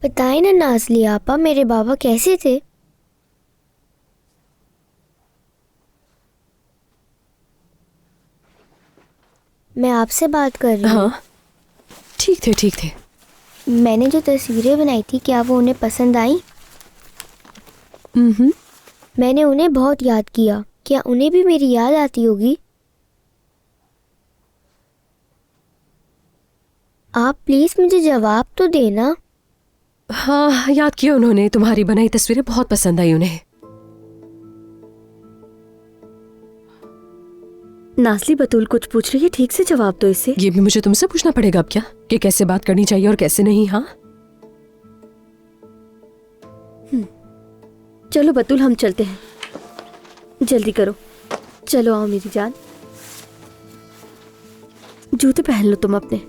बताए ना नाज़ली आपा, मेरे बाबा कैसे थे? मैं आपसे बात कर रही हूँ। हाँ ठीक थे ठीक थे। मैंने जो तस्वीरें बनाई थी क्या वो उन्हें पसंद आई? मैंने उन्हें बहुत याद किया। क्या उन्हें भी मेरी याद आती होगी? आप प्लीज मुझे जवाब तो देना। हाँ याद किया उन्होंने, तुम्हारी बनाई तस्वीरें बहुत पसंद आई उन्हें। नाज़ली बतूल कुछ पूछ रही है, ठीक से जवाब दो इसे। ये भी मुझे तुमसे पूछना पड़ेगा अब क्या, कि कैसे बात करनी चाहिए और कैसे नहीं। हाँ चलो बतूल हम चलते हैं, जल्दी करो। चलो आओ मेरी जान, जूते पहन लो तुम अपने।